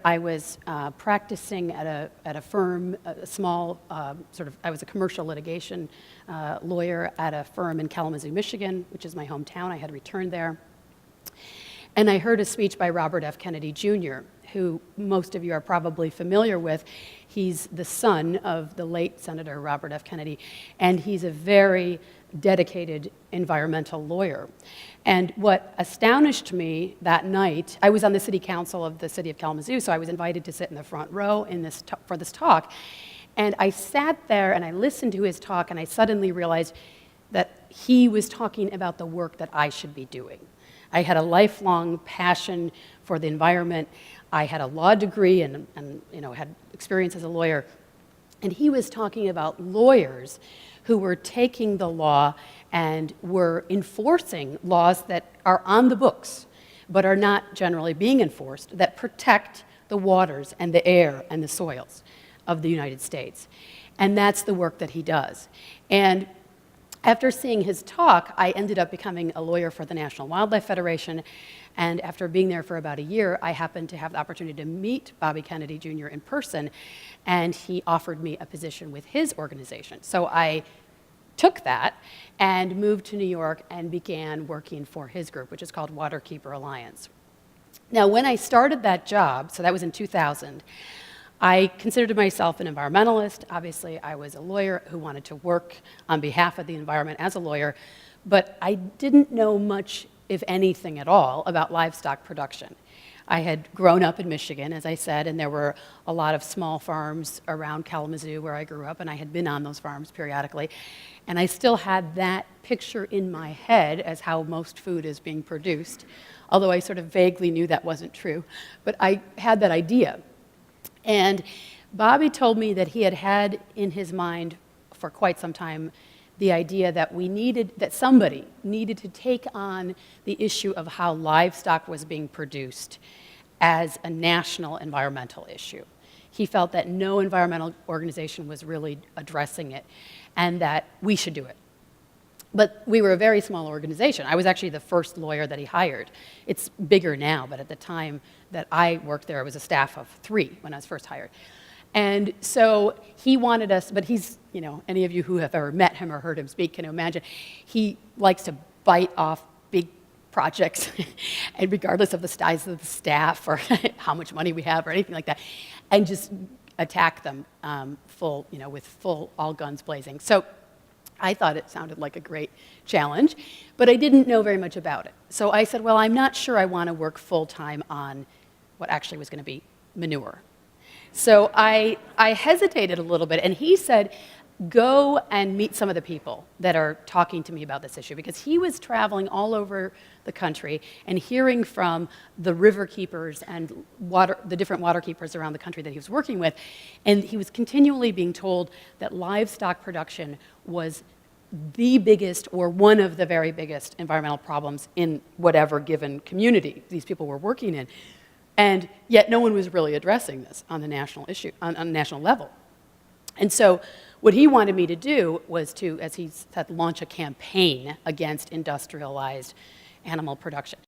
I was practicing at a firm, a small I was a commercial litigation lawyer at a firm in Kalamazoo, Michigan, which is my hometown. I had returned there. And I heard a speech by Robert F. Kennedy Jr., who most of you are probably familiar with. He's the son of the late Senator Robert F. Kennedy, and he's a very dedicated environmental lawyer. And what astonished me that night, I was on the city council of the city of Kalamazoo, so I was invited to sit in the front row for this talk. And I sat there and I listened to his talk, and I suddenly realized that he was talking about the work that I should be doing. I had a lifelong passion for the environment. I had a law degree and had experience as a lawyer. And he was talking about lawyers who were taking the law and were enforcing laws that are on the books, but are not generally being enforced, that protect the waters and the air and the soils of the United States. And that's the work that he does. And after seeing his talk, I ended up becoming a lawyer for the National Wildlife Federation. And after being there for about a year, I happened to have the opportunity to meet Bobby Kennedy Jr. in person, and he offered me a position with his organization. So I took that and moved to New York and began working for his group, which is called Waterkeeper Alliance. Now, when I started that job, so that was in 2000, I considered myself an environmentalist. Obviously, I was a lawyer who wanted to work on behalf of the environment as a lawyer, but I didn't know much, if anything at all, about livestock production. I had grown up in Michigan, as I said, and there were a lot of small farms around Kalamazoo where I grew up, and I had been on those farms periodically. And I still had that picture in my head as how most food is being produced, although I sort of vaguely knew that wasn't true. But I had that idea. And Bobby told me that he had had in his mind for quite some time the idea that somebody needed to take on the issue of how livestock was being produced as a national environmental issue. He felt that no environmental organization was really addressing it, and that we should do it. But we were a very small organization. I was actually the first lawyer that he hired. It's bigger now, but at the time that I worked there, it was a staff of 3 when I was first hired. And so he wanted us, but he's, any of you who have ever met him or heard him speak can imagine, he likes to bite off big projects, and regardless of the size of the staff or how much money we have or anything like that, and just attack them with full, all guns blazing. So I thought it sounded like a great challenge, but I didn't know very much about it. So I said, well, I'm not sure I want to work full-time on what actually was going to be manure. So I hesitated a little bit, and he said, go and meet some of the people that are talking to me about this issue, because he was traveling all over the country and hearing from the river keepers and the different water keepers around the country that he was working with, and he was continually being told that livestock production was the biggest or one of the very biggest environmental problems in whatever given community these people were working in. And yet no one was really addressing this on the national issue, on a national level. And so what he wanted me to do was to, as he said, launch a campaign against industrialized animal production.